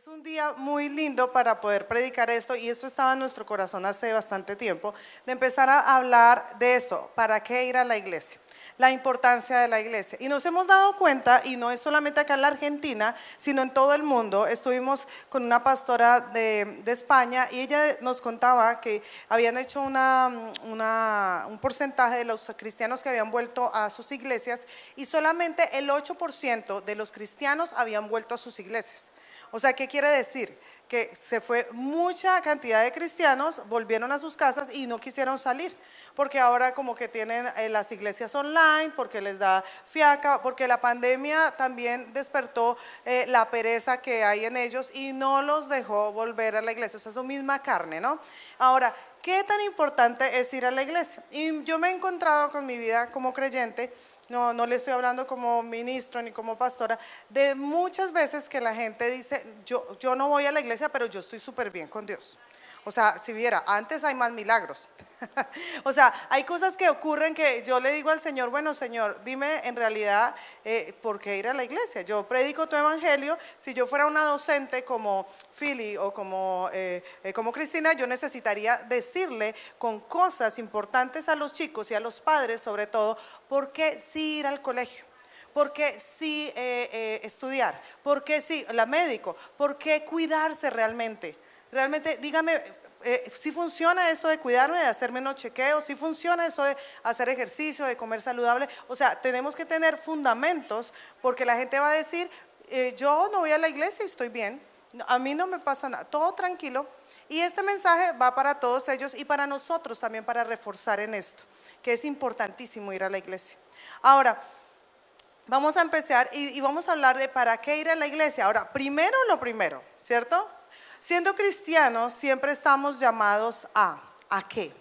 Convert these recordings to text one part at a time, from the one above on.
un día muy lindo para poder predicar esto, y esto estaba en nuestro corazón hace bastante tiempo, de empezar a hablar de eso. ¿Para qué ir a la iglesia? La importancia de la iglesia. Y nos hemos dado cuenta, y no es solamente acá en la Argentina, sino en todo el mundo. Estuvimos con una pastora de España, y ella nos contaba que habían hecho un porcentaje de los cristianos que habían vuelto a sus iglesias, y solamente el 8% de los cristianos habían vuelto a sus iglesias. O sea, ¿qué quiere decir? Que se fue mucha cantidad de cristianos, volvieron a sus casas y no quisieron salir, porque ahora como que tienen las iglesias online, porque les da fiaca, porque la pandemia también despertó la pereza que hay en ellos y no los dejó volver a la iglesia. O sea, es su misma carne, ¿no? Ahora, ¿qué tan importante es ir a la iglesia? Y yo me he encontrado con mi vida como creyente. No le estoy hablando como ministro ni como pastora, de muchas veces que la gente dice, yo no voy a la iglesia, pero yo estoy súper bien con Dios. O sea, si viera, antes hay más milagros. O sea, hay cosas que ocurren que yo le digo al Señor, bueno, Señor, dime en realidad por qué ir a la iglesia. Yo predico tu evangelio. Si yo fuera una docente como Philly o como Cristina, yo necesitaría decirle con cosas importantes a los chicos y a los padres, sobre todo, por qué sí ir al colegio. ¿Por qué sí estudiar? ¿Por qué sí la médico? ¿Por qué cuidarse realmente? Realmente, dígame, si funciona eso de cuidarme, de hacer menos chequeos, si funciona eso de hacer ejercicio, de comer saludable. O sea, tenemos que tener fundamentos, porque la gente va a decir, yo no voy a la iglesia y estoy bien, a mí no me pasa nada, todo tranquilo. Y este mensaje va para todos ellos y para nosotros también, para reforzar en esto, que es importantísimo ir a la iglesia. Ahora, vamos a empezar y vamos a hablar de para qué ir a la iglesia. Ahora, primero lo primero, ¿cierto? Siendo cristianos siempre estamos llamados ¿a qué?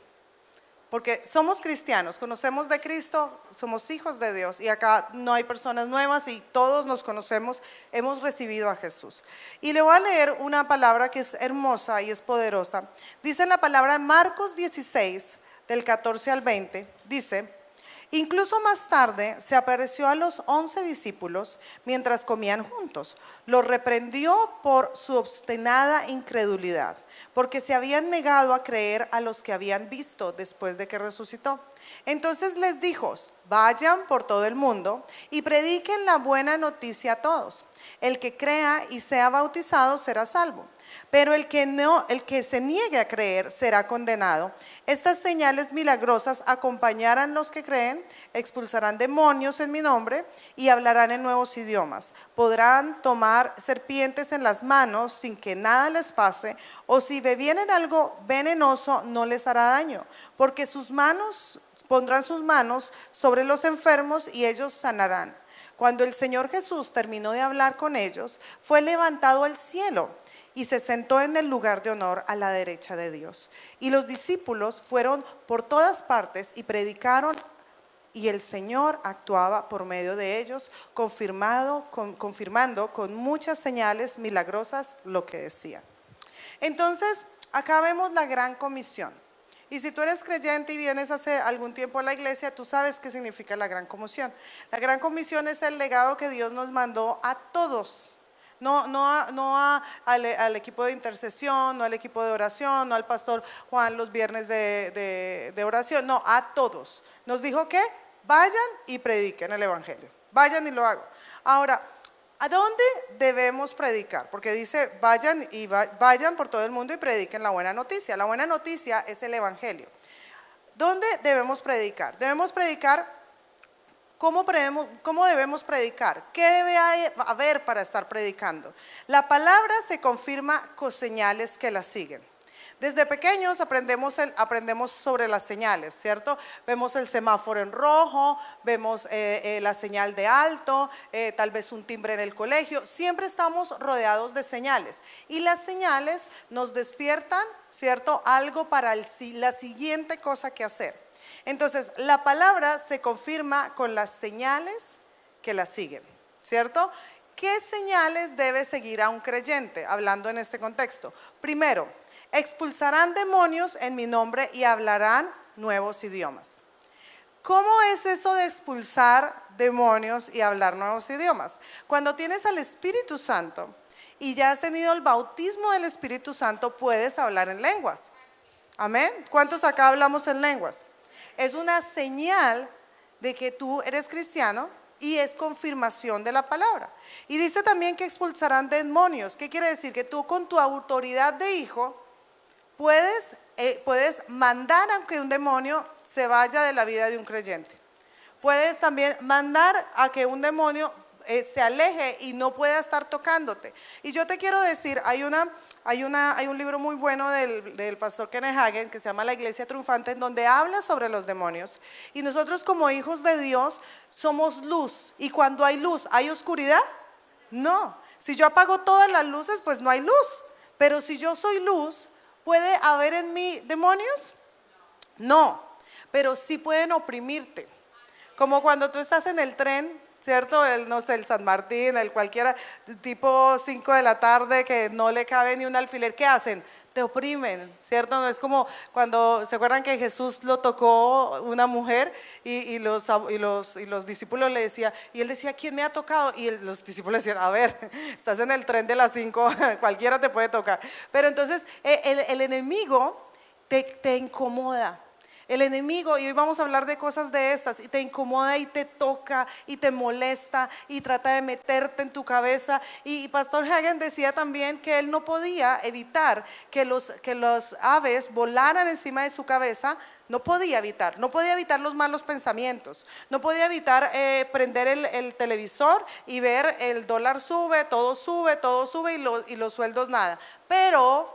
Porque somos cristianos, conocemos de Cristo, somos hijos de Dios, y acá no hay personas nuevas y todos nos conocemos, hemos recibido a Jesús. Y le voy a leer una palabra que es hermosa y es poderosa. Dice la palabra en Marcos 16, del 14 al 20, dice: incluso más tarde se apareció a los 11 discípulos mientras comían juntos. Los reprendió por su obstinada incredulidad, porque se habían negado a creer a los que habían visto después de que resucitó. Entonces les dijo: vayan por todo el mundo y prediquen la buena noticia a todos. El que crea y sea bautizado será salvo, pero el que se niegue a creer será condenado. Estas señales milagrosas acompañarán a los que creen: expulsarán demonios en mi nombre y hablarán en nuevos idiomas. Podrán tomar serpientes en las manos sin que nada les pase, o si bebieren algo venenoso no les hará daño, porque pondrán sus manos sobre los enfermos y ellos sanarán. Cuando el Señor Jesús terminó de hablar con ellos, fue levantado al cielo y se sentó en el lugar de honor a la derecha de Dios. Y los discípulos fueron por todas partes y predicaron, y el Señor actuaba por medio de ellos, confirmando con muchas señales milagrosas lo que decían. Entonces, acá vemos la gran comisión. Y si tú eres creyente y vienes hace algún tiempo a la iglesia, tú sabes qué significa la gran comisión. La gran comisión es el legado que Dios nos mandó a todos. No al equipo de intercesión, no al equipo de oración, no al pastor Juan los viernes de oración, no, a todos. Nos dijo que vayan y prediquen el evangelio, vayan y lo hagan. Ahora, ¿a dónde debemos predicar? Porque dice vayan por todo el mundo y prediquen la buena noticia. La buena noticia es el evangelio. ¿Dónde debemos predicar? Debemos predicar. ¿Cómo debemos predicar? ¿Qué debe haber para estar predicando? La palabra se confirma con señales que la siguen. Desde pequeños aprendemos sobre las señales, ¿cierto? Vemos el semáforo en rojo, vemos la señal de alto, tal vez un timbre en el colegio. Siempre estamos rodeados de señales, y las señales nos despiertan, ¿cierto?, algo para la siguiente cosa que hacer. Entonces, la palabra se confirma con las señales que la siguen, ¿cierto? ¿Qué señales debe seguir a un creyente, hablando en este contexto? Primero, expulsarán demonios en mi nombre y hablarán nuevos idiomas. ¿Cómo es eso de expulsar demonios y hablar nuevos idiomas? Cuando tienes al Espíritu Santo y ya has tenido el bautismo del Espíritu Santo, puedes hablar en lenguas. Amén. ¿Cuántos acá hablamos en lenguas? Es una señal de que tú eres cristiano y es confirmación de la palabra. Y dice también que expulsarán demonios. ¿Qué quiere decir? Que tú con tu autoridad de hijo puedes mandar a que un demonio se vaya de la vida de un creyente. Puedes también mandar a que un demonio se aleje y no pueda estar tocándote. Y yo te quiero decir, hay un libro muy bueno del pastor Kenneth Hagin que se llama La Iglesia Triunfante, en donde habla sobre los demonios. Y nosotros como hijos de Dios somos luz. Y cuando hay luz, ¿hay oscuridad? No. Si yo apago todas las luces, pues no hay luz. Pero si yo soy luz, ¿puede haber en mí demonios? No. Pero sí pueden oprimirte. Como cuando tú estás en el tren, ¿cierto? No sé, el San Martín, el cualquiera, tipo 5 de la tarde que no le cabe ni un alfiler. ¿Qué hacen? Te oprimen, ¿cierto? No es como cuando, ¿se acuerdan que Jesús lo tocó una mujer y los discípulos le decían, y él decía, ¿quién me ha tocado? Y los discípulos decían, a ver, estás en el tren de las 5, cualquiera te puede tocar. Pero entonces el enemigo te incomoda. El enemigo, y hoy vamos a hablar de cosas de estas, y te incomoda y te toca y te molesta y trata de meterte en tu cabeza. Y Pastor Hagin decía también que él no podía evitar que los aves volaran encima de su cabeza. No podía evitar los malos pensamientos, no podía evitar prender el televisor y ver el dólar sube, todo sube y los sueldos nada. Pero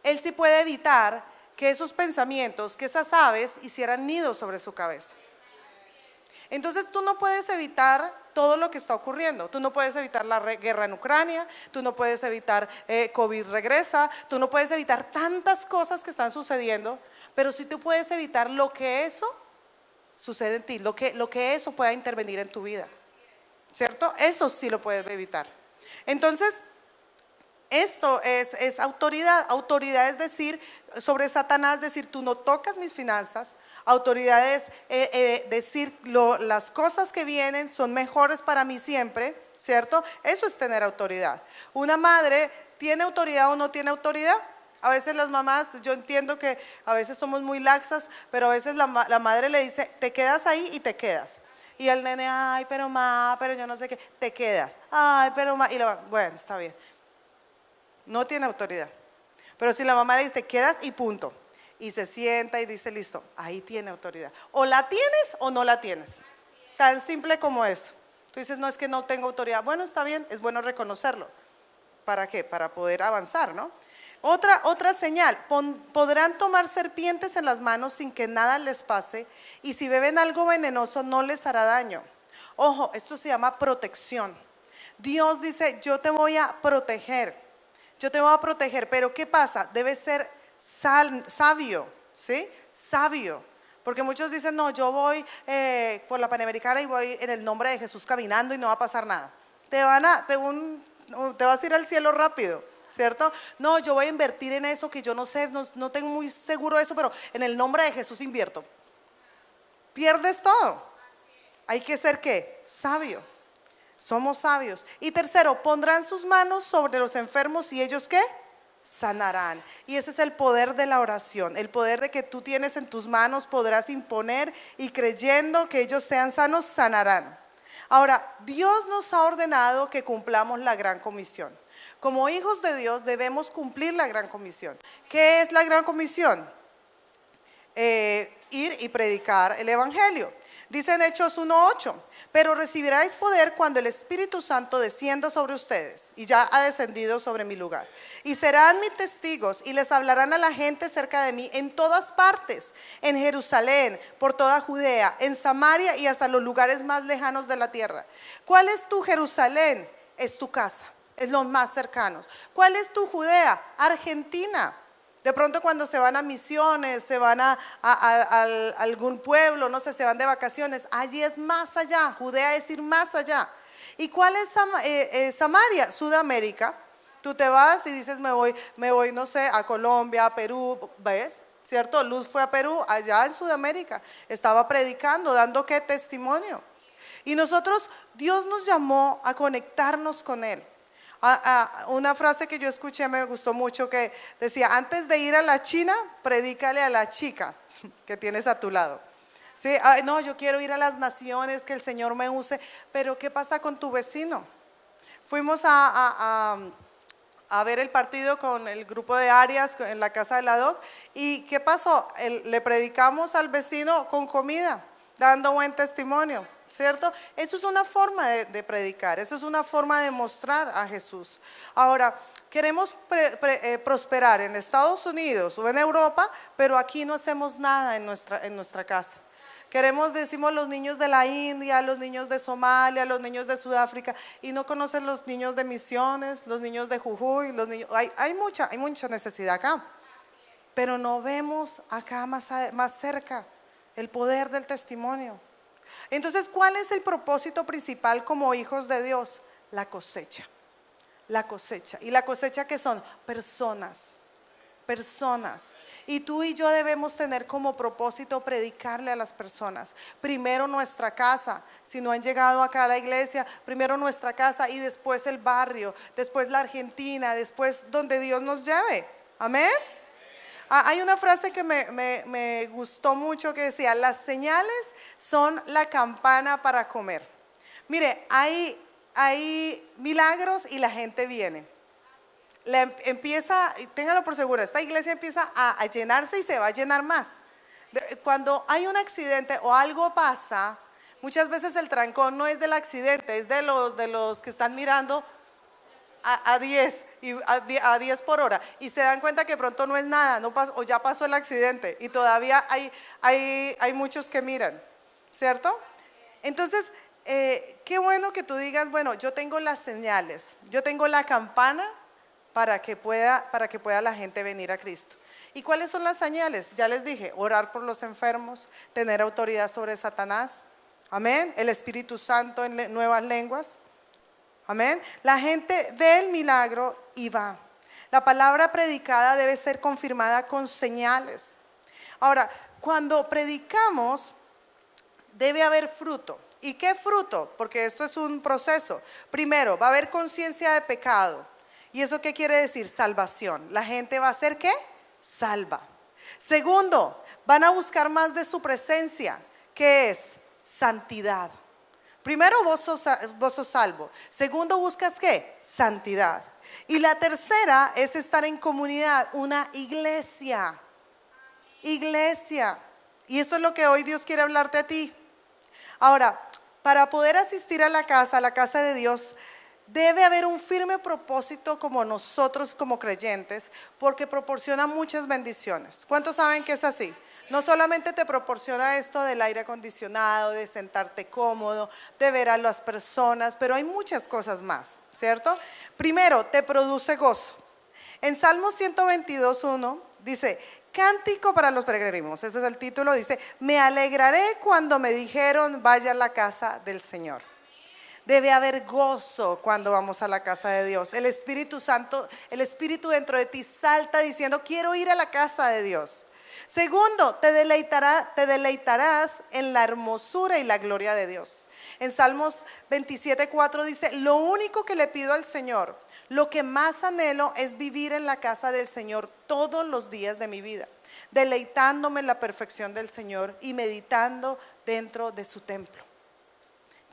él sí puede evitar que esos pensamientos, que esas aves hicieran nidos sobre su cabeza. Entonces tú no puedes evitar todo lo que está ocurriendo. Tú no puedes evitar la guerra en Ucrania, tú no puedes evitar COVID regresa, tú no puedes evitar tantas cosas que están sucediendo, pero sí tú puedes evitar lo que eso sucede en ti, lo que eso pueda intervenir en tu vida, ¿cierto? Eso sí lo puedes evitar. Entonces, esto es autoridad. Autoridad es decir, sobre Satanás, decir, tú no tocas mis finanzas. Autoridad es decir, las cosas que vienen son mejores para mí siempre, ¿cierto? Eso es tener autoridad. Una madre, ¿tiene autoridad o no tiene autoridad? A veces las mamás, yo entiendo que a veces somos muy laxas, pero a veces la madre le dice, te quedas ahí y te quedas. Y el nene, ay, pero yo no sé qué, te quedas. Ay, pero y bueno, está bien. No tiene autoridad. Pero si la mamá le dice, te quedas y punto. Y se sienta y dice, listo, ahí tiene autoridad. O la tienes o no la tienes. Tan simple como eso. Tú dices, no, es que no tengo autoridad. Bueno, está bien, es bueno reconocerlo. ¿Para qué? Para poder avanzar, ¿no? Otra señal, podrán tomar serpientes en las manos sin que nada les pase, y si beben algo venenoso no les hará daño. Ojo, esto se llama protección. Dios dice, yo te voy a proteger. Yo te voy a proteger, pero ¿qué pasa? Debes ser sabio, ¿sí? Sabio. Porque muchos dicen, no, yo voy por la Panamericana y voy en el nombre de Jesús caminando y no va a pasar nada. Te vas a ir al cielo rápido, ¿cierto? No, yo voy a invertir en eso que yo no sé, no tengo muy seguro eso, pero en el nombre de Jesús invierto. Pierdes todo. Hay que ser, ¿qué? Sabio. Somos sabios. Y tercero, pondrán sus manos sobre los enfermos y ellos ¿qué? Sanarán. Y ese es el poder de la oración, el poder de que tú tienes en tus manos, podrás imponer y creyendo que ellos sean sanos, sanarán. Ahora, Dios nos ha ordenado que cumplamos la gran comisión. Como hijos de Dios debemos cumplir la gran comisión. ¿Qué es la gran comisión? Ir y predicar el evangelio. Dice en Hechos 1:8, pero recibiráis poder cuando el Espíritu Santo descienda sobre ustedes, y ya ha descendido sobre mi lugar. Y serán mis testigos, y les hablarán a la gente cerca de mí en todas partes, en Jerusalén, por toda Judea, en Samaria y hasta los lugares más lejanos de la tierra. ¿Cuál es tu Jerusalén? Es tu casa, es los más cercanos. ¿Cuál es tu Judea? Argentina. De pronto cuando se van a misiones, se van a algún pueblo, no sé, se van de vacaciones, allí es más allá, Judea es ir más allá. ¿Y cuál es Samaria? Sudamérica. Tú te vas y dices, me voy, no sé, a Colombia, a Perú, ¿ves? ¿Cierto? Luz fue a Perú, allá en Sudamérica, estaba predicando, dando ¿qué? Testimonio. Y nosotros, Dios nos llamó a conectarnos con Él. Una frase que yo escuché me gustó mucho que decía, antes de ir a la China, predícale a la chica que tienes a tu lado. Sí, ay, no, yo quiero ir a las naciones, que el Señor me use, pero ¿qué pasa con tu vecino? Fuimos a ver el partido con el grupo de Arias en la casa de la Doc, y ¿qué pasó? Le predicamos al vecino con comida, dando buen testimonio, ¿cierto? Eso es una forma de predicar, eso es una forma de mostrar a Jesús. Ahora, queremos prosperar en Estados Unidos o en Europa, pero aquí no hacemos nada en nuestra casa. Decimos los niños de la India, los niños de Somalia, los niños de Sudáfrica, y no conocen los niños de Misiones, los niños de Jujuy, hay mucha necesidad acá, pero no vemos acá más cerca el poder del testimonio. Entonces, ¿cuál es el propósito principal como hijos de Dios? La cosecha. La cosecha. ¿Y la cosecha qué son? Personas. Y tú y yo debemos tener como propósito predicarle a las personas. Primero nuestra casa, si no han llegado acá a la iglesia, primero nuestra casa y después el barrio, después la Argentina, después donde Dios nos lleve. Amén. Hay una frase que me gustó mucho que decía, las señales son la campana para comer. Mire, hay milagros y la gente viene. Téngalo por seguro, esta iglesia empieza a llenarse y se va a llenar más. Cuando hay un accidente o algo pasa, muchas veces el trancón no es del accidente, es de los que están mirando a 10 a 10 por hora y se dan cuenta que pronto no es nada, no pasó, o ya pasó el accidente y todavía hay muchos que miran, ¿cierto? Entonces, qué bueno que tú digas, bueno, yo tengo las señales, yo tengo la campana para que pueda la gente venir a Cristo. ¿Y cuáles son las señales? Ya les dije, orar por los enfermos, tener autoridad sobre Satanás, amén, el Espíritu Santo en nuevas lenguas, amén. La gente ve el milagro y va. La palabra predicada debe ser confirmada con señales. Ahora, cuando predicamos, debe haber fruto. ¿Y qué fruto? Porque esto es un proceso. Primero, va a haber conciencia de pecado. ¿Y eso qué quiere decir? Salvación. La gente va a ser ¿qué? Salva. Segundo, van a buscar más de su presencia. ¿Qué es? Santidad. Primero, vos sos salvo. Segundo, buscas ¿qué? Santidad. Y la tercera es estar en comunidad, una iglesia. Iglesia. Y eso es lo que hoy Dios quiere hablarte a ti. Ahora, para poder asistir a la casa de Dios, debe haber un firme propósito como nosotros como creyentes, porque proporciona muchas bendiciones. ¿Cuántos saben que es así? No solamente te proporciona esto del aire acondicionado, de sentarte cómodo, de ver a las personas, pero hay muchas cosas más, ¿cierto? Primero, te produce gozo. En Salmo 122:1 dice, cántico para los peregrinos, ese es el título, dice, me alegraré cuando me dijeron vaya a la casa del Señor. Debe haber gozo cuando vamos a la casa de Dios. El Espíritu Santo, el Espíritu dentro de ti salta diciendo, quiero ir a la casa de Dios. Segundo, te deleitarás en la hermosura y la gloria de Dios. En Salmos 27:4 dice, lo único que le pido al Señor, lo que más anhelo es vivir en la casa del Señor todos los días de mi vida, deleitándome en la perfección del Señor y meditando dentro de su templo.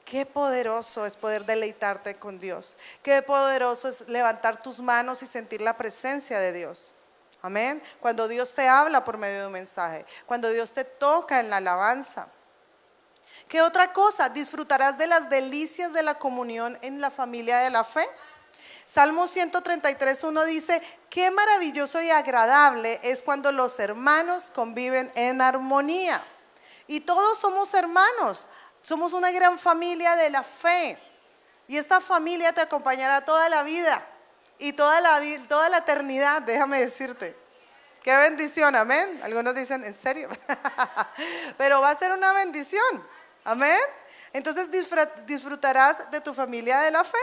Qué poderoso es poder deleitarte con Dios. Qué poderoso es levantar tus manos y sentir la presencia de Dios. Amén. Cuando Dios te habla por medio de un mensaje, cuando Dios te toca en la alabanza. ¿Qué otra cosa? Disfrutarás de las delicias de la comunión en la familia de la fe. Salmo 133:1 dice, qué maravilloso y agradable es cuando los hermanos conviven en armonía. Y todos somos hermanos. Somos una gran familia de la fe y esta familia te acompañará toda la vida y toda la eternidad, déjame decirte. Qué bendición, amén. Algunos dicen, ¿en serio? Pero va a ser una bendición, amén. Entonces disfrutarás de tu familia de la fe.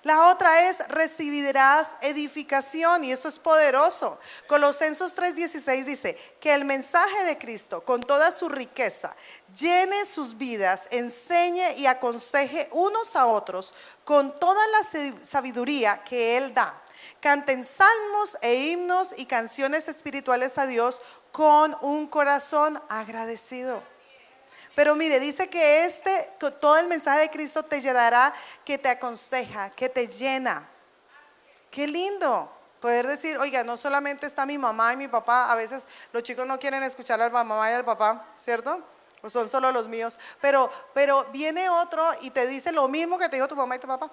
La otra es recibirás edificación y esto es poderoso. Colosenses 3:16 dice que el mensaje de Cristo con toda su riqueza llene sus vidas, enseñe y aconseje unos a otros con toda la sabiduría que Él da. Canten salmos e himnos y canciones espirituales a Dios con un corazón agradecido. Pero mire, dice que todo el mensaje de Cristo te llenará, que te aconseja, que te llena. Qué lindo poder decir, oiga, no solamente está mi mamá y mi papá, a veces los chicos no quieren escuchar a la mamá y al papá, ¿cierto? O son solo los míos, pero viene otro y te dice lo mismo que te dijo tu mamá y tu papá.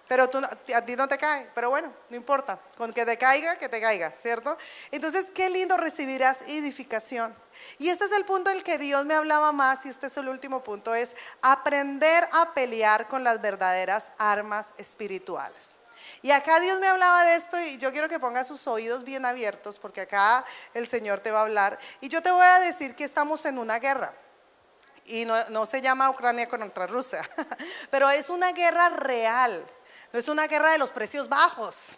Pero a ti no te cae, pero bueno, no importa, con que te caiga, ¿cierto? Entonces, qué lindo recibirás edificación. Y este es el punto en el que Dios me hablaba más, y este es el último punto, es aprender a pelear con las verdaderas armas espirituales. Y acá Dios me hablaba de esto y yo quiero que pongas sus oídos bien abiertos porque acá el Señor te va a hablar. Y yo te voy a decir que estamos en una guerra. Y no se llama Ucrania contra Rusia, pero es una guerra real. No es una guerra de los precios bajos,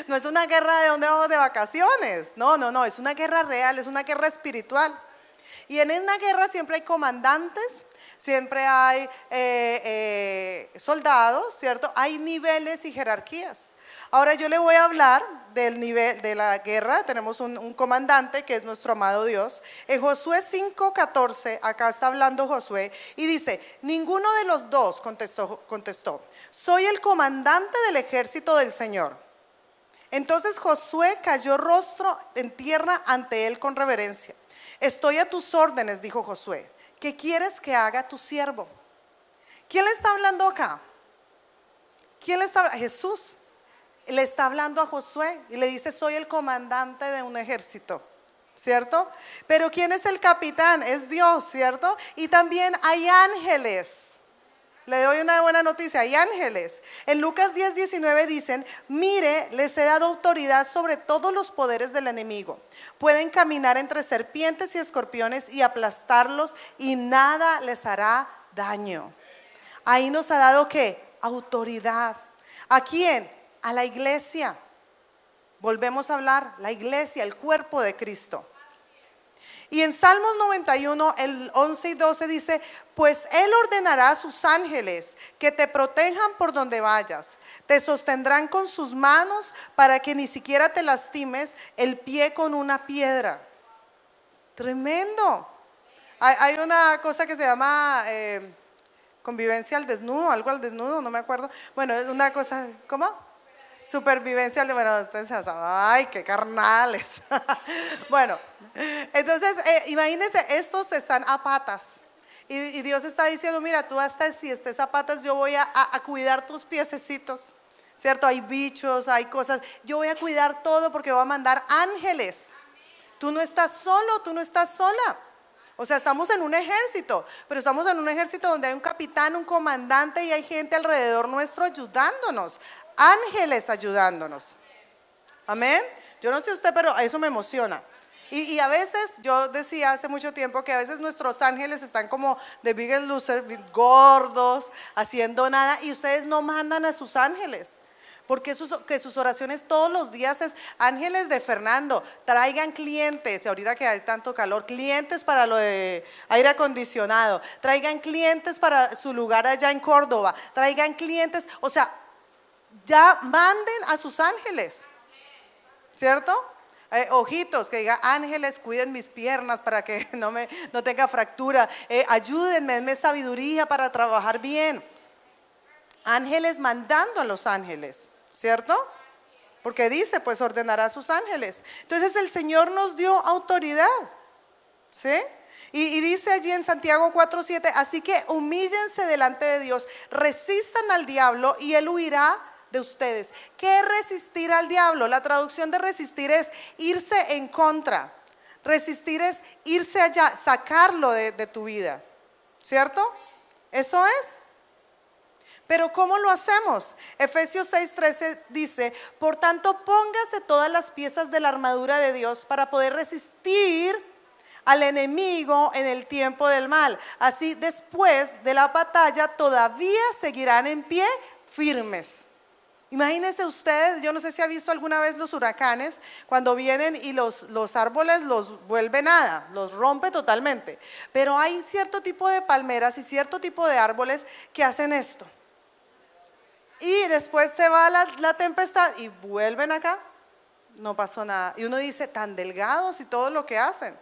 no es una guerra de dónde vamos de vacaciones, no, es una guerra real, es una guerra espiritual. Y en una guerra siempre hay comandantes, siempre hay soldados, ¿cierto? Hay niveles y jerarquías. Ahora yo le voy a hablar del nivel de la guerra. Tenemos un comandante que es nuestro amado Dios. En Josué 5:14, acá está hablando Josué y dice, ninguno de los dos contestó, soy el comandante del ejército del Señor. Entonces Josué cayó rostro en tierra ante él con reverencia. Estoy a tus órdenes, dijo Josué. ¿Qué quieres que haga tu siervo? ¿Quién le está hablando acá? Jesús le está hablando a Josué y le dice, soy el comandante de un ejército, ¿cierto? Pero ¿quién es el capitán? Es Dios, ¿cierto? Y también hay ángeles. Le doy una buena noticia, hay ángeles. En Lucas 10:19 dicen, mire, les he dado autoridad sobre todos los poderes del enemigo. Pueden caminar entre serpientes y escorpiones y aplastarlos y nada les hará daño. Ahí nos ha dado ¿qué? Autoridad. ¿A quién? A la iglesia. Volvemos a hablar, la iglesia, el cuerpo de Cristo. Y en Salmos 91, el 11 y 12 dice, pues Él ordenará a sus ángeles que te protejan por donde vayas. Te sostendrán con sus manos para que ni siquiera te lastimes el pie con una piedra. Tremendo. Hay una cosa que se llama convivencia al desnudo, algo al desnudo, no me acuerdo. Bueno, es una cosa, ¿cómo? Supervivencia, bueno, ustedes saben, ay, qué carnales. Bueno, entonces imagínense, estos están a patas. Y Dios está diciendo, mira, tú hasta si estés a patas, yo voy a cuidar tus piececitos, ¿cierto? Hay bichos, hay cosas, yo voy a cuidar todo porque voy a mandar ángeles. Tú no estás solo, tú no estás sola. O sea, estamos en un ejército, pero estamos en un ejército donde hay un capitán, un comandante y hay gente alrededor nuestro ayudándonos. Ángeles ayudándonos. Amén. Yo no sé usted, pero eso me emociona. Y a veces, yo decía hace mucho tiempo que a veces nuestros ángeles están como The Biggest Loser, gordos, haciendo nada, y ustedes no mandan a sus ángeles. Porque sus oraciones todos los días es, ángeles de Fernando, traigan clientes, y ahorita que hay tanto calor, clientes para lo de aire acondicionado, traigan clientes para su lugar allá en Córdoba, traigan clientes, o sea, ya manden a sus ángeles, ¿cierto? Ojitos, que diga ángeles, cuiden mis piernas para que no tenga fractura, ayúdenme, denme sabiduría para trabajar bien. Ángeles mandando a los ángeles, ¿cierto? Porque dice, pues ordenará a sus ángeles. Entonces el Señor nos dio autoridad, ¿sí? Y dice allí en Santiago 4:7, así que humíllense delante de Dios, resistan al diablo y él huirá de ustedes. ¿Qué es resistir al diablo? La traducción de resistir es irse en contra. Resistir es irse allá, sacarlo de tu vida, ¿cierto? Eso es. Pero ¿cómo lo hacemos? Efesios 6:13 dice, por tanto póngase todas las piezas de la armadura de Dios para poder resistir al enemigo en el tiempo del mal. Así después de la batalla todavía seguirán en pie firmes. Imagínense ustedes, yo no sé si ha visto alguna vez los huracanes, cuando vienen y los árboles los vuelve nada, los rompe totalmente. Pero hay cierto tipo de palmeras y cierto tipo de árboles que hacen esto. Y después se va la tempestad y vuelven acá, no pasó nada. Y uno dice, tan delgados y todo lo que hacen,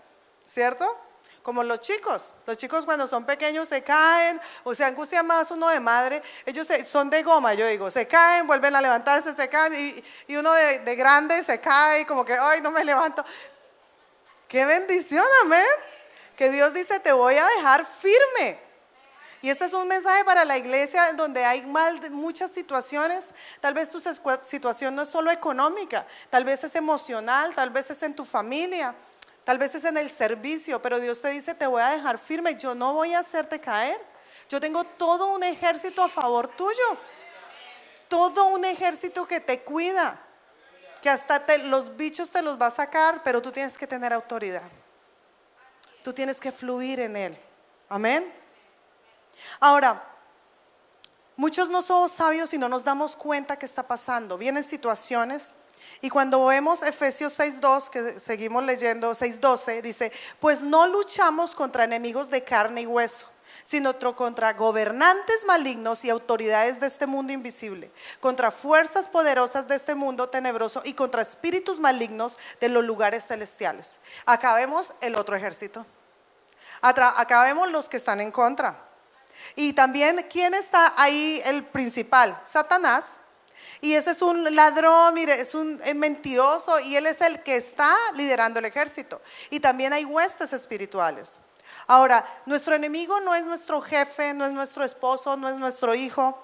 ¿cierto? Como los chicos cuando son pequeños se caen, o se angustia más uno de madre, ellos son de goma, yo digo, se caen, vuelven a levantarse, se caen, y uno de grande se cae, como que, ay, no me levanto. ¡Qué bendición, amén! Que Dios dice, te voy a dejar firme. Y este es un mensaje para la iglesia donde hay muchas situaciones. Tal vez tu situación no es solo económica, tal vez es emocional, tal vez es en tu familia, tal vez es en el servicio, pero Dios te dice, te voy a dejar firme, yo no voy a hacerte caer. Yo tengo todo un ejército a favor tuyo, todo un ejército que te cuida, que hasta los bichos te los va a sacar, pero tú tienes que tener autoridad. Tú tienes que fluir en él. Amén. Ahora, muchos no somos sabios y no nos damos cuenta que está pasando. Vienen situaciones y cuando vemos Efesios 6:2, que seguimos leyendo, 6:12, dice, pues no luchamos contra enemigos de carne y hueso, sino contra gobernantes malignos y autoridades de este mundo invisible, contra fuerzas poderosas de este mundo tenebroso y contra espíritus malignos de los lugares celestiales. Acá vemos el otro ejército. Acá vemos los que están en contra. Y también, ¿quién está ahí el principal? Satanás. Y ese es un ladrón, mire, es un mentiroso y él es el que está liderando el ejército. Y también hay huestes espirituales. Ahora, nuestro enemigo no es nuestro jefe, no es nuestro esposo, no es nuestro hijo.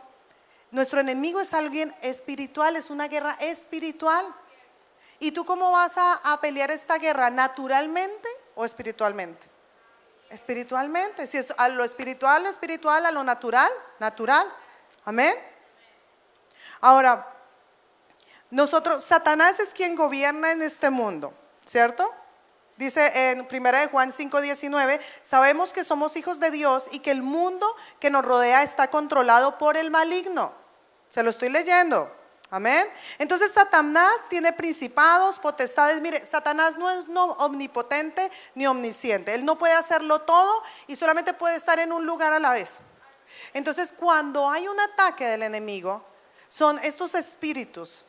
Nuestro enemigo es alguien espiritual, es una guerra espiritual. ¿Y tú cómo vas a pelear esta guerra? ¿Naturalmente o espiritualmente? Espiritualmente. Si es a lo espiritual, a lo natural, natural. Amén. Ahora, Satanás es quien gobierna en este mundo, ¿cierto? Dice en 1 Juan 5:19, sabemos que somos hijos de Dios y que el mundo que nos rodea está controlado por el maligno. Se lo estoy leyendo. Amén. Entonces Satanás tiene principados, potestades. Mire, Satanás no es omnipotente ni omnisciente. Él no puede hacerlo todo y solamente puede estar en un lugar a la vez. Entonces cuando hay un ataque del enemigo, son espíritus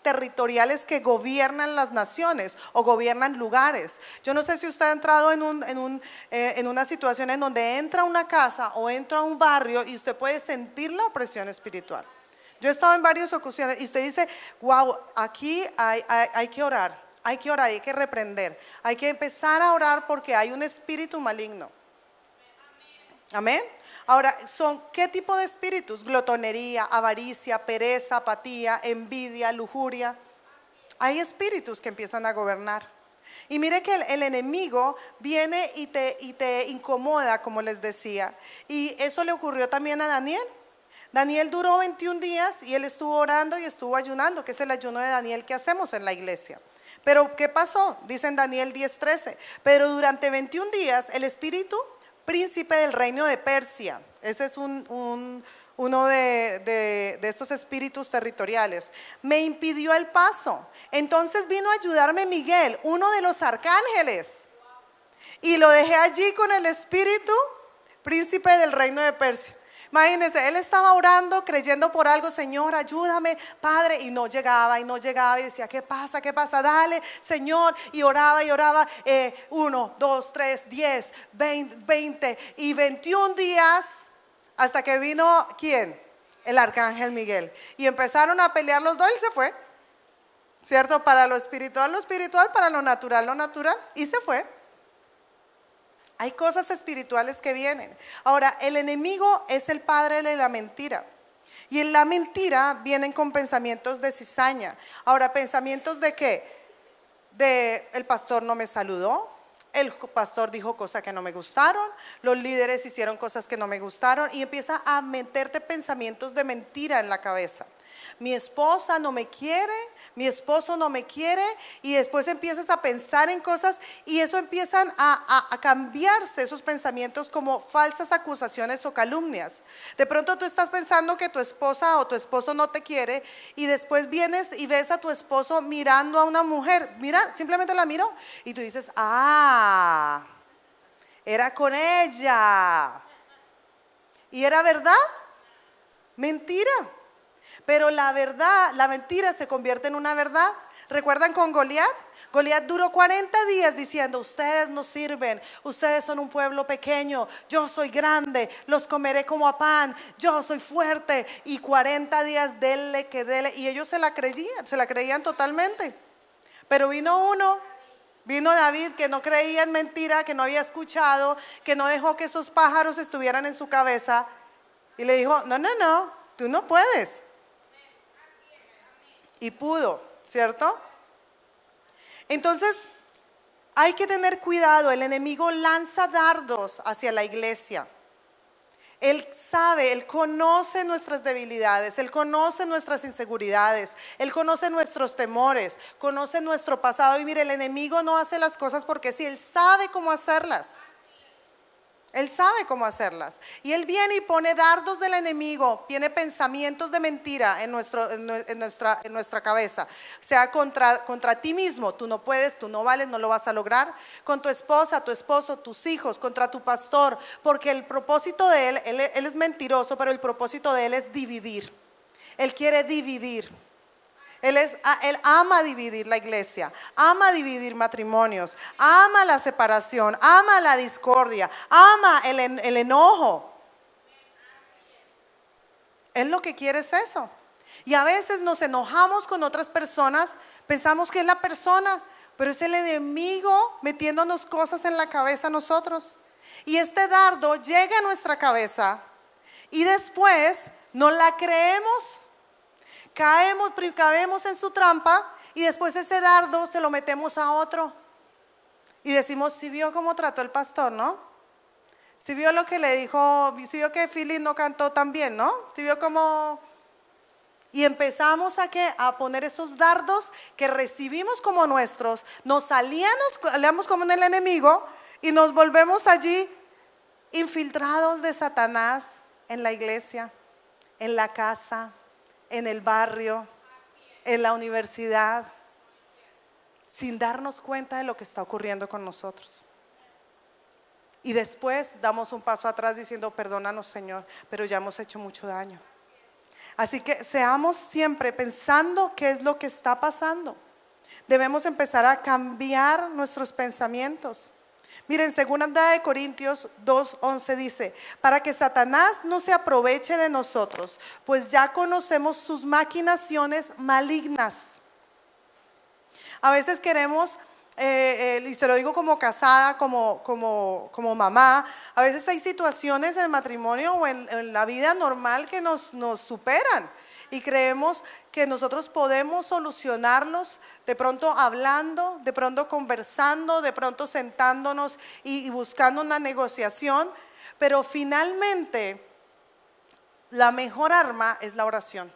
territoriales que gobiernan las naciones o gobiernan lugares. Yo no sé si usted ha entrado en una situación en donde entra a una casa o entra a un barrio y usted puede sentir la opresión espiritual. Yo he estado en varias ocasiones y usted dice, wow, aquí hay que orar, hay que reprender, hay que empezar a orar porque hay un espíritu maligno. Amén. Ahora, ¿qué tipo de espíritus? Glotonería, avaricia, pereza, apatía, envidia, lujuria. Hay espíritus que empiezan a gobernar. Y mire que el enemigo viene y te incomoda, como les decía. Y eso le ocurrió también a Daniel. Daniel duró 21 días y él estuvo orando y estuvo ayunando, que es el ayuno de Daniel que hacemos en la iglesia. Pero ¿qué pasó? Dice en Daniel 10:13, pero durante 21 días el espíritu príncipe del reino de Persia, ese es uno de estos espíritus territoriales, me impidió el paso. Entonces vino a ayudarme Miguel, uno de los arcángeles, y lo dejé allí con el espíritu príncipe del reino de Persia. Imagínense, él estaba orando, creyendo por algo, Señor, ayúdame, Padre, y no llegaba, y decía, ¿qué pasa? Dale, Señor, y oraba, 1, 2, 3, 10, 20 y 21 días, hasta que vino, ¿quién? El arcángel Miguel, y empezaron a pelear los dos, y se fue, ¿cierto? Para lo espiritual, para lo natural, y se fue. Hay cosas espirituales que vienen. Ahora, el enemigo es el padre de la mentira. Y en la mentira vienen con pensamientos de cizaña. Ahora, ¿pensamientos de qué? El pastor no me saludó, el pastor dijo cosas que no me gustaron, los líderes hicieron cosas que no me gustaron, y empieza a meterte pensamientos de mentira en la cabeza. Mi esposa no me quiere, mi esposo no me quiere, y después empiezas a pensar en cosas y eso empiezan a cambiarse esos pensamientos como falsas acusaciones o calumnias. De pronto tú estás pensando que tu esposa o tu esposo no te quiere y después vienes y ves a tu esposo mirando a una mujer, mira, simplemente la miro y tú dices, era con ella. ¿Y era verdad? Mentira. Pero la verdad, la mentira se convierte en una verdad. ¿Recuerdan con Goliat? Goliat duró 40 días diciendo, ustedes no sirven, ustedes son un pueblo pequeño, yo soy grande, los comeré como a pan, yo soy fuerte. Y 40 días dele que dele. Y ellos se la creían totalmente. Pero vino David que no creía en mentira, que no había escuchado, que no dejó que esos pájaros estuvieran en su cabeza. Y le dijo, no, tú no puedes. Y pudo, ¿cierto? Entonces, hay que tener cuidado. El enemigo lanza dardos hacia la iglesia. Él sabe, Él conoce nuestras debilidades, Él conoce nuestras inseguridades, Él conoce nuestros temores, conoce nuestro pasado. Y mire, el enemigo no hace las cosas porque sí, Él sabe cómo hacerlas. Él sabe cómo hacerlas. Y Él viene y pone dardos del enemigo, tiene pensamientos de mentira en nuestra cabeza. O sea, contra ti mismo, tú no puedes, tú no vales, no lo vas a lograr. Con tu esposa, tu esposo, tus hijos, contra tu pastor. Porque el propósito de él es mentiroso, pero el propósito de Él es dividir. Él quiere dividir. Él ama dividir la iglesia, ama dividir matrimonios, ama la separación, ama la discordia, ama el enojo. Él lo que quiere es eso. Y a veces nos enojamos con otras personas, pensamos que es la persona, pero es el enemigo metiéndonos cosas en la cabeza a nosotros. Y este dardo llega a nuestra cabeza y después no la creemos. Caemos en su trampa y después ese dardo se lo metemos a otro. Y decimos, si vio cómo trató el pastor, ¿no? Si vio lo que le dijo, si vio que Philip no cantó tan bien, ¿no? Si vio cómo... Y empezamos a poner esos dardos que recibimos como nuestros, nos aliamos como en el enemigo y nos volvemos allí infiltrados de Satanás en la iglesia, en la casa, en el barrio, en la universidad, sin darnos cuenta de lo que está ocurriendo con nosotros. Y después damos un paso atrás diciendo, perdónanos Señor, pero ya hemos hecho mucho daño. Así que seamos siempre pensando qué es lo que está pasando. Debemos empezar a cambiar nuestros pensamientos. Miren, 2 Corintios 2:11 dice, para que Satanás no se aproveche de nosotros, pues ya conocemos sus maquinaciones malignas. A veces queremos, y se lo digo como casada, como mamá, a veces hay situaciones en el matrimonio o en la vida normal que nos superan. Y creemos que nosotros podemos solucionarlos de pronto hablando, de pronto conversando, de pronto sentándonos y buscando una negociación. Pero finalmente la mejor arma es la oración.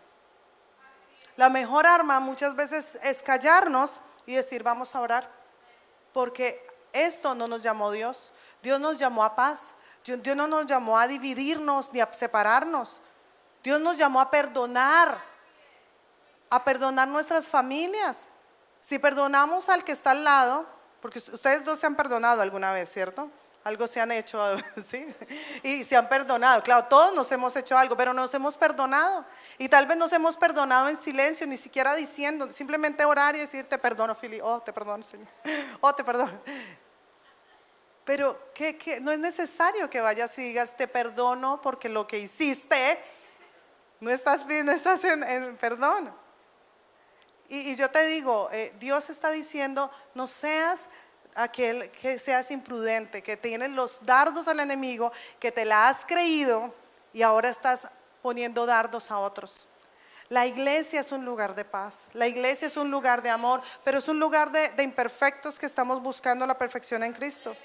La mejor arma muchas veces es callarnos y decir vamos a orar. Porque esto no nos llamó Dios. Dios nos llamó a paz. Dios no nos llamó a dividirnos ni a separarnos. Dios nos llamó a perdonar nuestras familias. Si perdonamos al que está al lado, porque ustedes dos se han perdonado alguna vez, ¿cierto? Algo se han hecho, ¿sí? Y se han perdonado, claro, todos nos hemos hecho algo, pero nos hemos perdonado. Y tal vez nos hemos perdonado en silencio, ni siquiera diciendo, simplemente orar y decir, te perdono, Fili, oh, te perdono, Señor, oh, te perdono. Pero no es necesario que vayas y digas, te perdono porque lo que hiciste, no estás en perdón. Y yo te digo, Dios está diciendo, no seas aquel que seas imprudente, que tienes los dardos al enemigo, que te la has creído y ahora estás poniendo dardos a otros. La iglesia es un lugar de paz, la iglesia es un lugar de amor, pero es un lugar de imperfectos que estamos buscando la perfección en Cristo.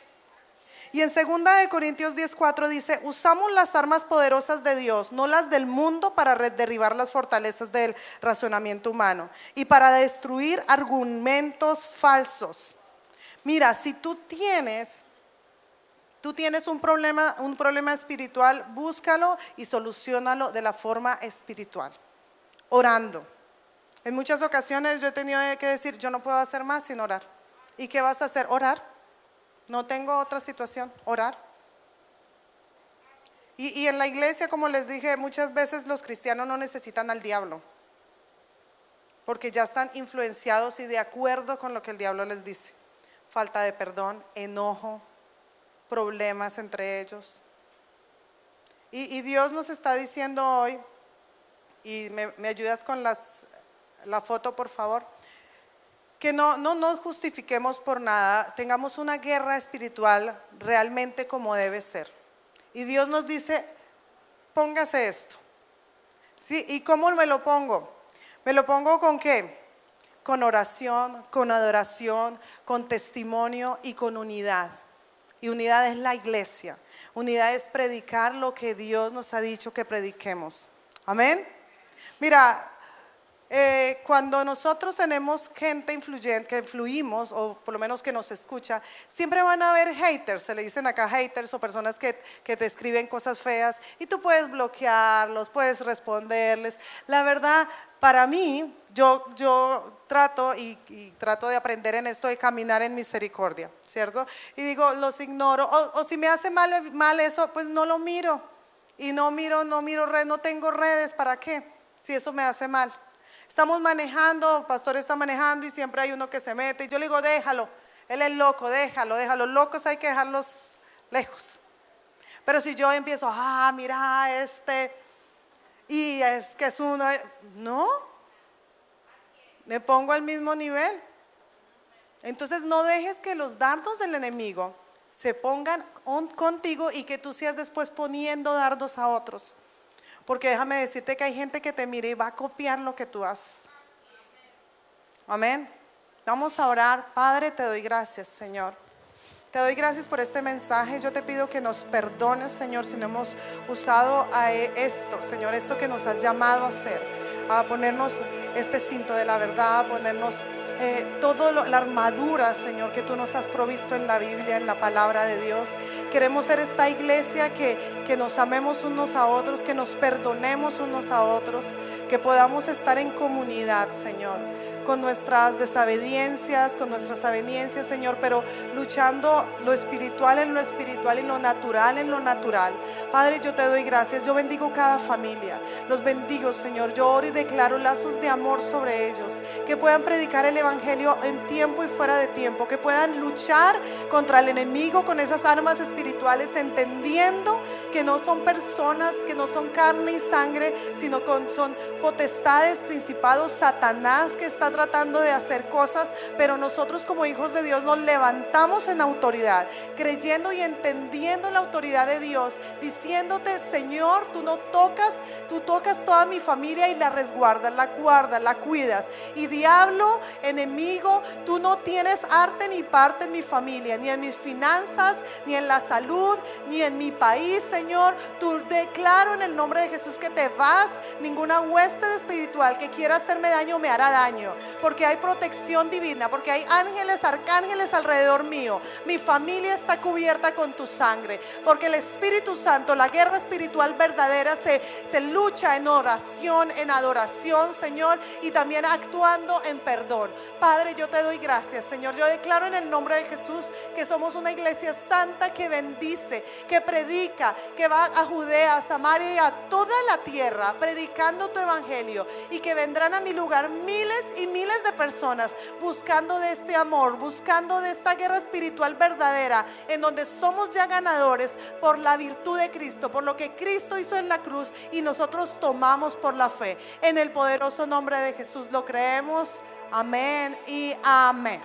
Y en 2 Corintios 10:4 dice, usamos las armas poderosas de Dios, no las del mundo, para derribar las fortalezas del razonamiento humano y para destruir argumentos falsos. Mira, si tú tienes un problema espiritual, búscalo y soluciónalo de la forma espiritual, orando. En muchas ocasiones yo he tenido que decir, yo no puedo hacer más sin orar. ¿Y qué vas a hacer? Orar. No tengo otra situación, orar. Y en la iglesia, como les dije, muchas veces los cristianos no necesitan al diablo, porque ya están influenciados y de acuerdo con lo que el diablo les dice. Falta de perdón, enojo, problemas entre ellos. Y Dios nos está diciendo hoy, y me ayudas con la foto, por favor, que no nos justifiquemos por nada, tengamos una guerra espiritual realmente como debe ser. Y Dios nos dice, póngase esto. ¿Sí? ¿Y cómo me lo pongo? ¿Me lo pongo con qué? Con oración, con adoración, con testimonio y con unidad. Y unidad es la iglesia. Unidad es predicar lo que Dios nos ha dicho que prediquemos. Amén. Mira, cuando nosotros tenemos gente influyente, que influimos, o por lo menos que nos escucha, siempre van a haber haters, se le dicen acá haters, o personas que te escriben cosas feas, y tú puedes bloquearlos, puedes responderles. La verdad, para mí, yo trato y trato de aprender en esto, de caminar en misericordia, ¿cierto? Y digo, los ignoro, o si me hace mal eso, pues no lo miro, y no tengo redes, ¿para qué? Si eso me hace mal. Estamos manejando, pastor está manejando y siempre hay uno que se mete. Y yo le digo, déjalo, él es loco, déjalo. Locos hay que dejarlos lejos. Pero si yo empiezo, mira y es que es uno, no, me pongo al mismo nivel. Entonces no dejes que los dardos del enemigo se pongan contigo y que tú seas después poniendo dardos a otros. Porque déjame decirte que hay gente que te mire y va a copiar lo que tú haces. Amén. Vamos a orar. Padre, te doy gracias, Señor. Te doy gracias por este mensaje. Yo te pido que nos perdones, Señor, si no hemos usado esto, Señor, esto que nos has llamado a hacer, a ponernos este cinto de la verdad, a ponernos la armadura, Señor, que tú nos has provisto en la Biblia, en la palabra de Dios. Queremos ser esta iglesia que nos amemos unos a otros, que nos perdonemos unos a otros, que podamos estar en comunidad, Señor, con nuestras desavenencias, Señor, pero luchando lo espiritual en lo espiritual y lo natural en lo natural. Padre, yo te doy gracias. Yo bendigo cada familia, los bendigo, Señor. Yo oro y declaro lazos de amor sobre ellos, que puedan predicar el evangelio en tiempo y fuera de tiempo, que puedan luchar contra el enemigo con esas armas espirituales, entendiendo que no son personas, que no son carne y sangre, sino son potestades, principados, Satanás, que está tratando de hacer cosas, pero nosotros como hijos de Dios nos levantamos en autoridad, creyendo y entendiendo la autoridad de Dios, diciéndote, Señor, tú tocas toda mi familia y la resguardas, la guardas, la cuidas. Y diablo, enemigo, tú no tienes arte ni parte en mi familia, ni en mis finanzas, ni en la salud, ni en mi país, Señor. Tú declaro en el nombre de Jesús que te vas. Ninguna hueste espiritual que quiera hacerme daño me hará daño, porque hay protección divina, porque hay ángeles, arcángeles alrededor mío. Mi familia está cubierta con tu sangre, porque el Espíritu Santo, la guerra espiritual verdadera se lucha en oración, en adoración, Señor, y también actuando en perdón. Padre, yo te doy gracias, Señor. Yo declaro en el nombre de Jesús que somos una iglesia santa que bendice, que predica, que va a Judea, a Samaria y a toda la tierra predicando tu evangelio, y que vendrán a mi lugar miles y miles de personas buscando de este amor, buscando de esta guerra espiritual verdadera, en donde somos ya ganadores por la virtud de Cristo, por lo que Cristo hizo en la cruz, y nosotros tomamos por la fe. En el poderoso nombre de Jesús lo creemos. Amén y amén.